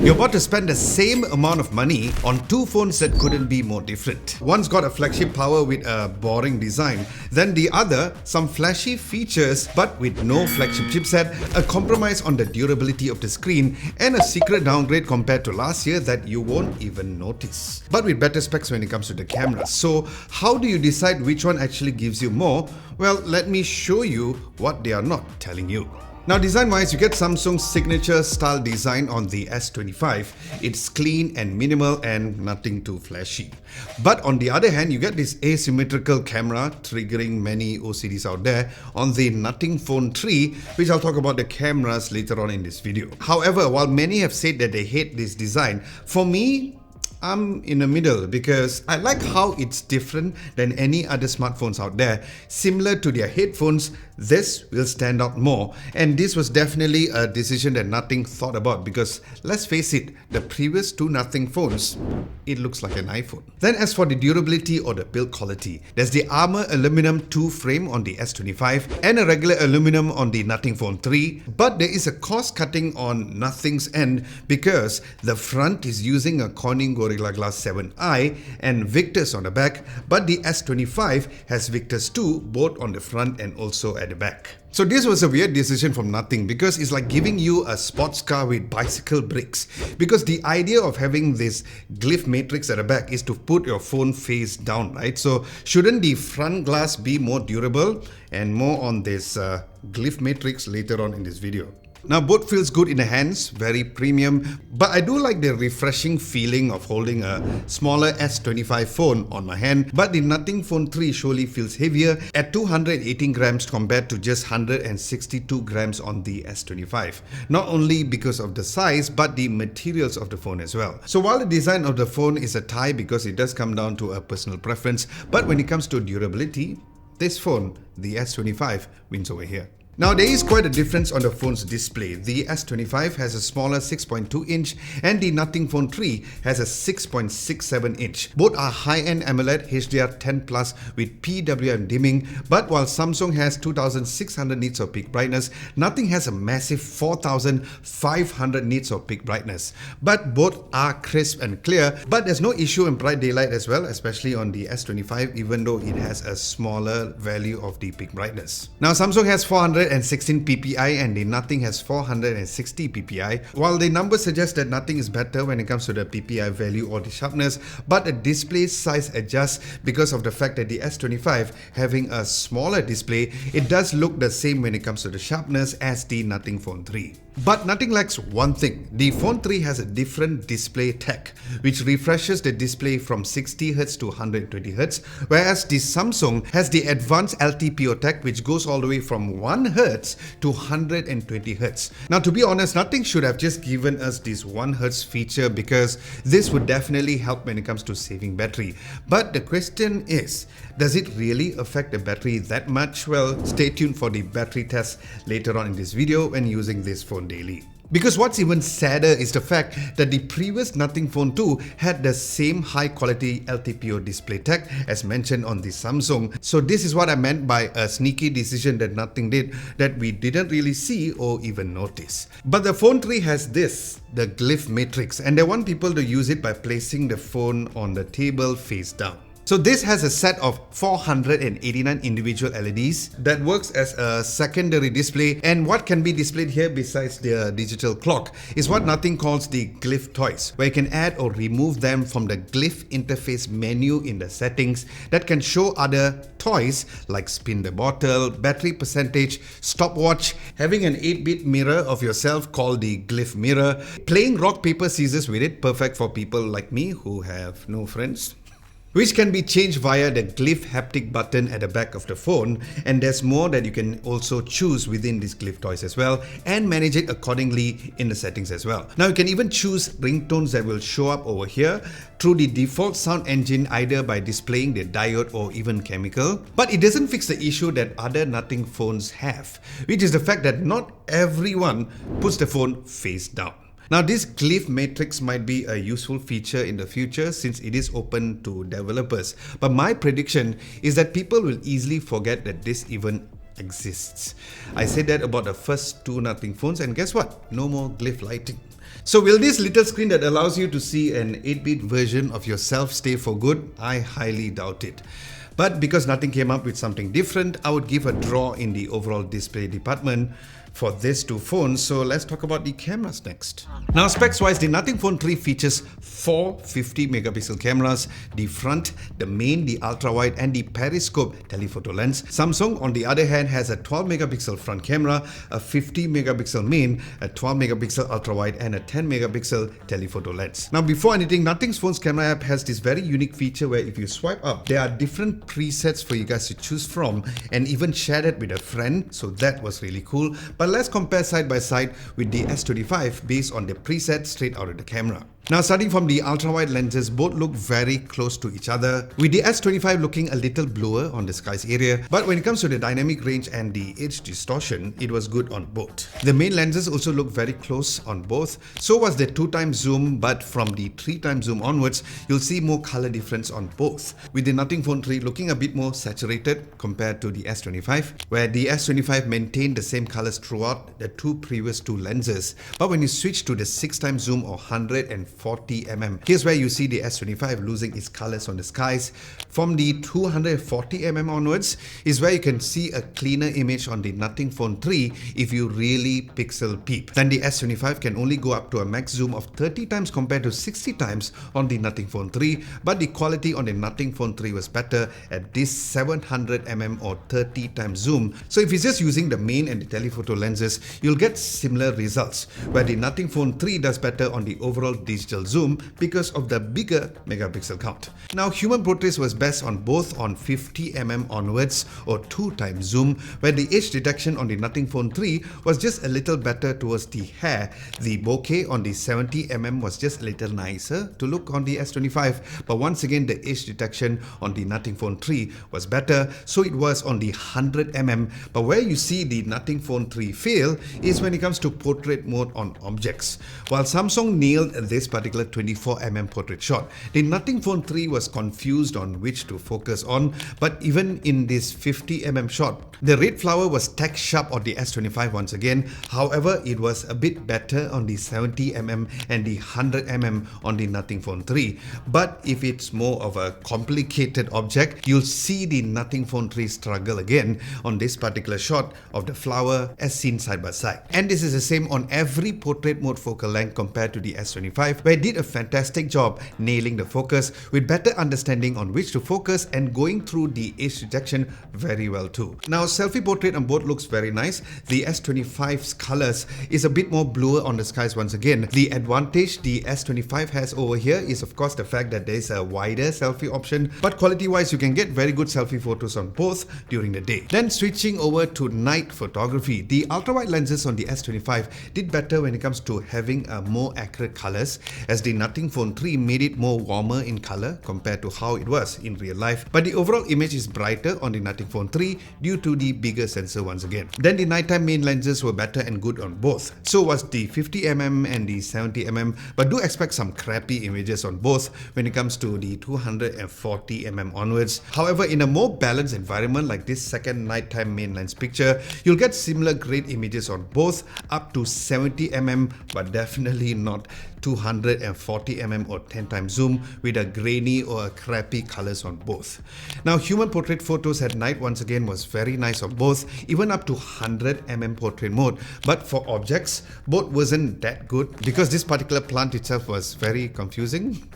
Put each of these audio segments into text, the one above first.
You're about to spend the same amount of money on two phones that couldn't be more different. One's got a flagship power with a boring design, then the other, some flashy features but with no flagship chipset, a compromise on the durability of the screen, and a secret downgrade compared to last year that you won't even notice. But with better specs when it comes to the camera. So how do you decide which one actually gives you more? Well, let me show you what they are not telling you. Now, design-wise, you get Samsung's signature style design on the S25. It's clean and minimal and nothing too flashy. But on the other hand, you get this asymmetrical camera triggering many OCDs out there on the Nothing Phone 3, which I'll talk about the cameras later on in this video. However, while many have said that they hate this design, for me, I'm in the middle because I like how it's different than any other smartphones out there. Similar to their headphones, this will stand out more, and this was definitely a decision that Nothing thought about because let's face it, the previous two Nothing phones, it looks like an iPhone. Then as for the durability or the build quality, there's the Armor Aluminum 2 frame on the S25 and a regular aluminum on the Nothing Phone 3, but there is a cost cutting on Nothing's end because the front is using a Corning Gorilla Glass 7i and Victus on the back, but the S25 has Victus 2 both on the front and also at the back. So this was a weird decision from Nothing because it's like giving you a sports car with bicycle brakes, because the idea of having this glyph matrix at the back is to put your phone face down, right? So shouldn't the front glass be more durable? And more on this glyph matrix later on in this video. Now, both feels good in the hands, very premium, but I do like the refreshing feeling of holding a smaller S25 phone on my hand. But the Nothing Phone 3 surely feels heavier at 218 grams compared to just 162 grams on the S25. Not only because of the size, but the materials of the phone as well. So while the design of the phone is a tie because it does come down to a personal preference, but when it comes to durability, this phone, the S25, wins over here. Now, there is quite a difference on the phone's display. The S25 has a smaller 6.2 inch and the Nothing Phone 3 has a 6.67 inch. Both are high-end AMOLED HDR10 Plus with PWM dimming, but while Samsung has 2600 nits of peak brightness, Nothing has a massive 4500 nits of peak brightness. But both are crisp and clear, but there's no issue in bright daylight as well, especially on the S25, even though it has a smaller value of the peak brightness. Now, Samsung has 416 ppi and the Nothing has 460 ppi. While the numbers suggest that Nothing is better when it comes to the ppi value or the sharpness, but the display size adjusts because of the fact that the S25 having a smaller display, it does look the same when it comes to the sharpness as the Nothing Phone 3. But Nothing lacks one thing. The Phone 3 has a different display tech, which refreshes the display from 60Hz to 120Hz, whereas the Samsung has the advanced LTPO tech, which goes all the way from 1Hz to 120Hz. Now, to be honest, Nothing should have just given us this 1Hz feature because this would definitely help when it comes to saving battery. But the question is, does it really affect the battery that much? Well, stay tuned for the battery test later on in this video when using this phone daily. Because what's even sadder is the fact that the previous Nothing Phone 2 had the same high quality LTPO display tech as mentioned on the Samsung. So this is what I meant by a sneaky decision that Nothing did that we didn't really see or even notice. But the Phone 3 has this, the glyph matrix, and they want people to use it by placing the phone on the table face down. So this has a set of 489 individual LEDs that works as a secondary display, and what can be displayed here besides the digital clock is what Nothing calls the glyph toys, where you can add or remove them from the glyph interface menu in the settings that can show other toys like spin the bottle, battery percentage, stopwatch, having an 8-bit mirror of yourself called the glyph mirror, playing rock paper scissors with it, perfect for people like me who have no friends, which can be changed via the glyph haptic button at the back of the phone, and there's more that you can also choose within these glyph toys as well and manage it accordingly in the settings as well. Now you can even choose ringtones that will show up over here through the default sound engine, either by displaying the diode or even chemical. But it doesn't fix the issue that other Nothing phones have, which is the fact that not everyone puts the phone face down. Now, this glyph matrix might be a useful feature in the future since it is open to developers. But my prediction is that people will easily forget that this even exists. I said that about the first two Nothing phones, and guess what? No more glyph lighting. So will this little screen that allows you to see an 8-bit version of yourself stay for good? I highly doubt it. But because nothing came up with something different, I would give a draw in the overall display department for these two phones. So let's talk about the cameras next. Now specs wise, the Nothing Phone 3 features 4 50 megapixel cameras, the front, the main, the ultra wide and the periscope telephoto lens. Samsung on the other hand has a 12 megapixel front camera, a 50 megapixel main, a 12 megapixel ultra wide and a 10 megapixel telephoto lens. Now before anything, Nothing Phone's camera app has this very unique feature where if you swipe up, there are different presets for you guys to choose from and even share it with a friend. So that was really cool. But let's compare side by side with the S25 based on the preset straight out of the camera. Now starting from the ultra-wide lenses, both look very close to each other, with the S25 looking a little bluer on the skies area, but when it comes to the dynamic range and the edge distortion, it was good on both. The main lenses also look very close on both, so was the 2x zoom, but from the 3x zoom onwards, you'll see more color difference on both, with the Nothing Phone 3 looking a bit more saturated compared to the S25, where the S25 maintained the same colors throughout the previous two lenses, but when you switch to the 6x zoom or 140mm. Here's where you see the S25 losing its colors on the skies. From the 240mm onwards is where you can see a cleaner image on the Nothing Phone 3 if you really pixel peep. Then the S25 can only go up to a max zoom of 30 times compared to 60 times on the Nothing Phone 3, but the quality on the Nothing Phone 3 was better at this 700mm or 30 times zoom. So if you're just using the main and the telephoto lenses, you'll get similar results, where the Nothing Phone 3 does better on the overall digital zoom because of the bigger megapixel count. Now human portraits was best on both on 50mm onwards or 2x zoom, where the edge detection on the Nothing Phone 3 was just a little better towards the hair. The bokeh on the 70mm was just a little nicer to look on the S25, but once again the edge detection on the Nothing Phone 3 was better, so it was on the 100mm. But where you see the Nothing Phone 3 fail is when it comes to portrait mode on objects. While Samsung nailed this particular 24mm portrait shot, the Nothing Phone 3 was confused on which to focus on, but even in this 50mm shot, the red flower was tack sharp on the S25 once again. However, it was a bit better on the 70mm and the 100mm on the Nothing Phone 3. But if it's more of a complicated object, you'll see the Nothing Phone 3 struggle again on this particular shot of the flower as seen side by side. And this is the same on every portrait mode focal length compared to the S25, where it did a fantastic job nailing the focus with better understanding on which to focus and going through the edge detection very well too. Now selfie portrait on both looks very nice. The S25's colors is a bit more bluer on the skies once again. The advantage the S25 has over here is of course the fact that there is a wider selfie option, but quality wise you can get very good selfie photos on both during the day. Then switching over to night photography, the ultra wide lenses on the S25 did better when it comes to having a more accurate colors, as the Nothing Phone 3 made it more warmer in color compared to how it was in real life, but the overall image is brighter on the Nothing Phone 3 due to the bigger sensor once again. Then the nighttime main lenses were better and good on both, so was the 50mm and the 70mm, but do expect some crappy images on both when it comes to the 240mm onwards. However, in a more balanced environment like this second nighttime main lens picture, you'll get similar great images on both up to 70mm, but definitely not 240mm or 10 times zoom with a grainy or a crappy colors on both. Now human portrait photos at night once again was very nice on both, even up to 100mm portrait mode, but for objects both wasn't that good because this particular plant itself was very confusing.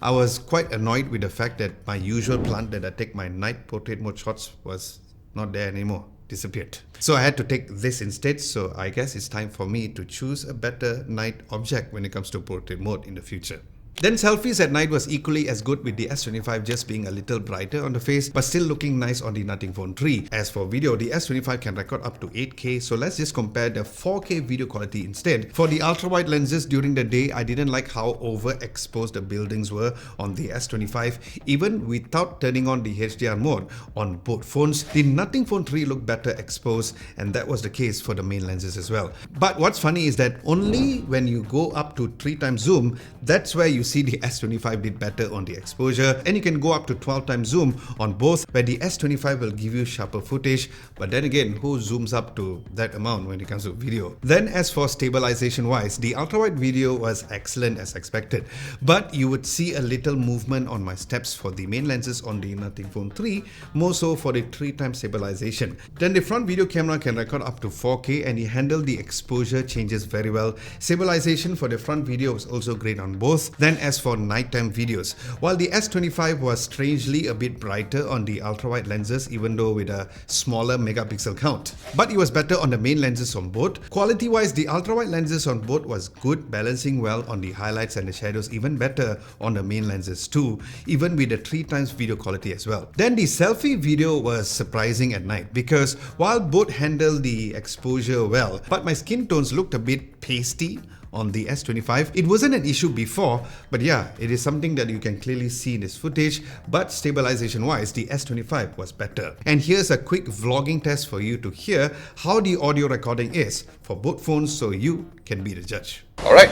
I was quite annoyed with the fact that my usual plant that I take my night portrait mode shots was not there anymore. Disappeared. So I had to take this instead, so I guess it's time for me to choose a better night object when it comes to portrait mode in the future. Then selfies at night was equally as good, with the S25 just being a little brighter on the face but still looking nice on the Nothing Phone 3. As for video, the S25 can record up to 8K, so let's just compare the 4K video quality instead. For the ultra-wide lenses during the day, I didn't like how overexposed the buildings were on the S25 even without turning on the HDR mode on both phones. The Nothing Phone 3 looked better exposed, and that was the case for the main lenses as well. But what's funny is that only when you go up to 3x zoom, that's where you see the S25 did better on the exposure, and you can go up to 12 times zoom on both, where the S25 will give you sharper footage, but then again, who zooms up to that amount when it comes to video? Then as for stabilization wise, the ultrawide video was excellent as expected, but you would see a little movement on my steps for the main lenses on the Nothing Phone 3, more so for the 3x stabilization. Then the front video camera can record up to 4K and it handled the exposure changes very well. Stabilization for the front video was also great on both. Then as for nighttime videos, while the S25 was strangely a bit brighter on the ultrawide lenses, even though with a smaller megapixel count, but it was better on the main lenses on both. Quality wise, the ultrawide lenses on both was good, balancing well on the highlights and the shadows, even better on the main lenses too, even with the 3x video quality as well. Then the selfie video was surprising at night, because while both handled the exposure well, but my skin tones looked a bit pasty on the S25. It wasn't an issue before, but yeah, it is something that you can clearly see in this footage, but stabilization wise, the S25 was better. And here's a quick vlogging test for you to hear how the audio recording is for both phones, so you can be the judge. Alright,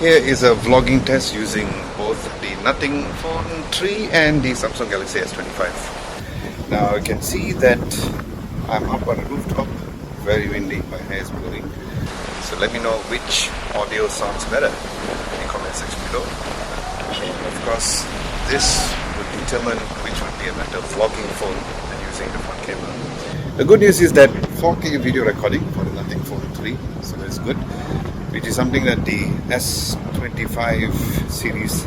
here is a vlogging test using both the Nothing Phone 3 and the Samsung Galaxy S25. Now you can see that I'm up on a rooftop, very windy, my hair is blowing. So let me know which audio sounds better in the comment section below. And of course, this will determine which would be a better vlogging phone than using the front camera. The good news is that 4K video recording for the Nothing Phone 3, so that's good, which is something that the S25 series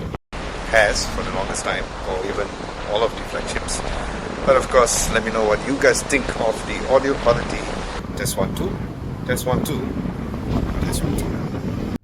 has for the longest time, or even all of the flagships. But of course, let me know what you guys think of the audio quality. Test 1, 2, test 1, 2.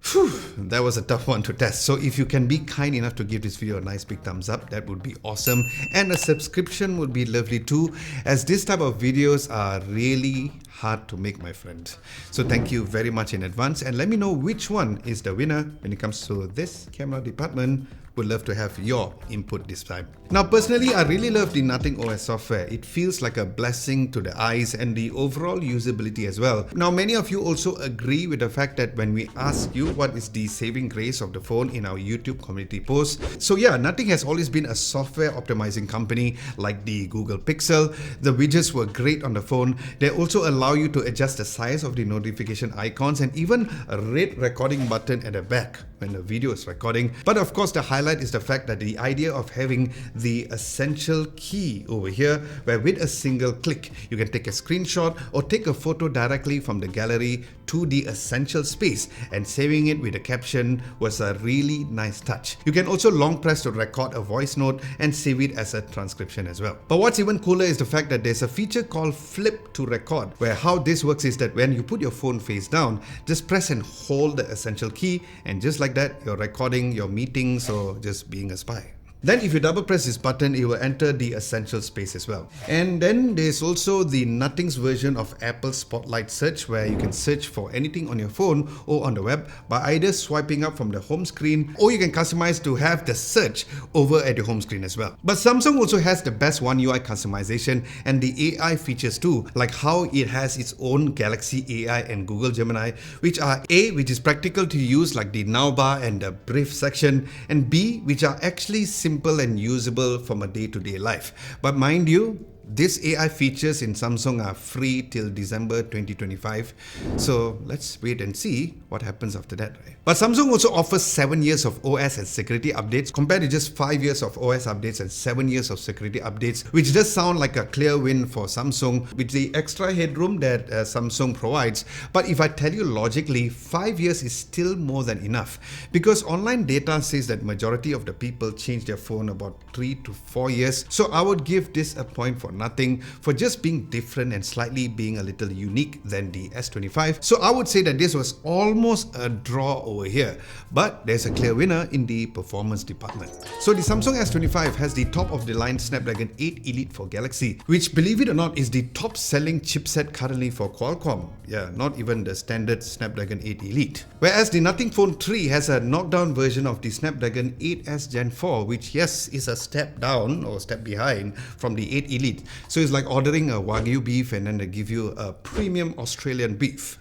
Phew, that was a tough one to test. So if you can be kind enough to give this video a nice big thumbs up, that would be awesome. And a subscription would be lovely too, as this type of videos are really hard to make, my friend. So thank you very much in advance, and let me know which one is the winner when it comes to this camera department. Would love to have your input this time. Now personally, I really love the Nothing OS software. It feels like a blessing to the eyes and the overall usability as well. Now many of you also agree with the fact that when we ask you what is the saving grace of the phone in our YouTube community post. So yeah, Nothing has always been a software optimizing company like the Google Pixel. The widgets were great on the phone. They also allow you to adjust the size of the notification icons and even a red recording button at the back when the video is recording. But of course, the highlight is the fact that the idea of having the essential key over here, where with a single click you can take a screenshot or take a photo directly from the gallery to the essential space, and saving it with a caption was a really nice touch. You can also long press to record a voice note and save it as a transcription as well. But what's even cooler is the fact that there's a feature called flip to record, where how this works is that when you put your phone face down, just press and hold the essential key, and just like that, you're recording your meetings or just being a spy. Then if you double press this button, it will enter the essential space as well. And then there's also the Nothing's version of Apple Spotlight Search, where you can search for anything on your phone or on the web by either swiping up from the home screen, or you can customize to have the search over at your home screen as well. But Samsung also has the best One UI customization and the AI features too, like how it has its own Galaxy AI and Google Gemini, which are A, which is practical to use like the now bar and the brief section, and B, which are actually simple and usable from a day-to-day life. But mind you, these AI features in Samsung are free till December 2025. So let's wait and see what happens after that, right? But Samsung also offers 7 years of OS and security updates compared to just 5 years of OS updates and 7 years of security updates, which does sound like a clear win for Samsung with the extra headroom that Samsung provides. But if I tell you logically, 5 years is still more than enough, because online data says that majority of the people change their phone about 3 to 4 years. So I would give this a point for Nothing for just being different and slightly being a little unique than the S25. So I would say that this was almost a draw over here, but there's a clear winner in the performance department. So the Samsung S25 has the top of the line Snapdragon 8 Elite for Galaxy, which, believe it or not, is the top selling chipset currently for Qualcomm. Yeah, not even the standard Snapdragon 8 Elite. Whereas the Nothing Phone 3 has a knockdown version of the Snapdragon 8S Gen 4, which yes, is a step down or step behind from the 8 Elite. meat. So it's like ordering a Wagyu beef and then they give you a premium Australian beef.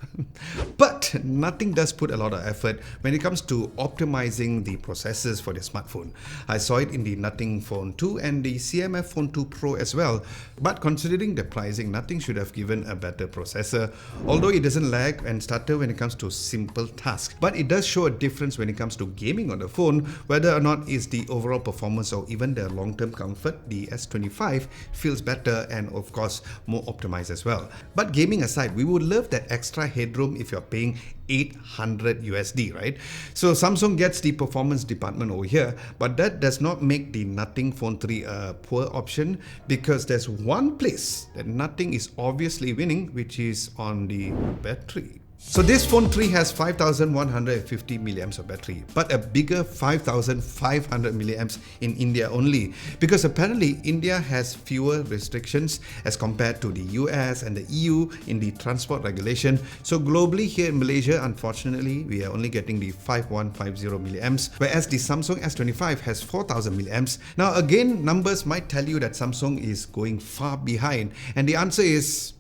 But Nothing does put a lot of effort when it comes to optimizing the processors for the smartphone. I saw it in the Nothing Phone 2 and the CMF Phone 2 Pro as well. But considering the pricing, Nothing should have given a better processor, although it doesn't lag and stutter when it comes to simple tasks. But it does show a difference when it comes to gaming on the phone, whether or not it's the overall performance or even the long-term comfort. The S25 feels better and of course more optimized as well. But gaming aside, we would love that extra headroom if you're paying 800 USD, right? So Samsung gets the performance department over here, but that does not make the Nothing Phone 3 a poor option, because there's one place that Nothing is obviously winning, which is on the battery. So this Phone 3 has 5150 milliamps of battery, but a bigger 5500 milliamps in India only, because apparently India has fewer restrictions as compared to the US and the EU in the transport regulation. So globally here in Malaysia, unfortunately, we are only getting the 5150 milliamps, whereas the Samsung S25 has 4000 milliamps. Now again, numbers might tell you that Samsung is going far behind, and the answer is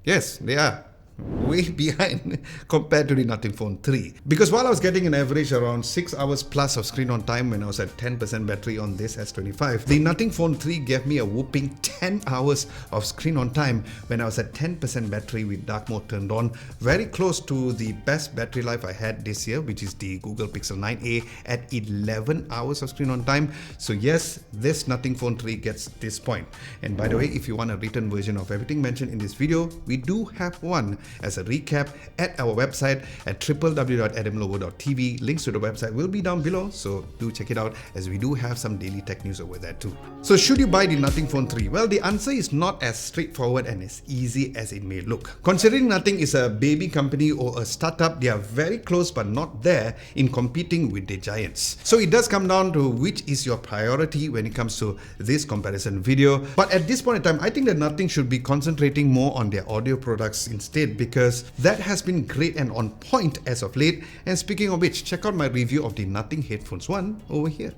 yes, they are way behind compared to the Nothing Phone 3. Because while I was getting an average around 6 hours plus of screen on time when I was at 10% battery on this S25, the Nothing Phone 3 gave me a whooping 10 hours of screen on time when I was at 10% battery with dark mode turned on, very close to the best battery life I had this year, which is the Google Pixel 9a at 11 hours of screen on time. So yes, this Nothing Phone 3 gets this point. And by the way, if you want a written version of everything mentioned in this video, we do have one as a recap at our website at www.adamlobo.tv. Links to the website will be down below, so do check it out, as we do have some daily tech news over there too. So should you buy the Nothing Phone 3? Well, the answer is not as straightforward and as easy as it may look. Considering Nothing is a baby company or a startup, they are very close but not there in competing with the giants. So it does come down to which is your priority when it comes to this comparison video. But at this point in time, I think that Nothing should be concentrating more on their audio products instead, because that has been great and on point as of late. And speaking of which, check out my review of the Nothing Headphones 1 over here.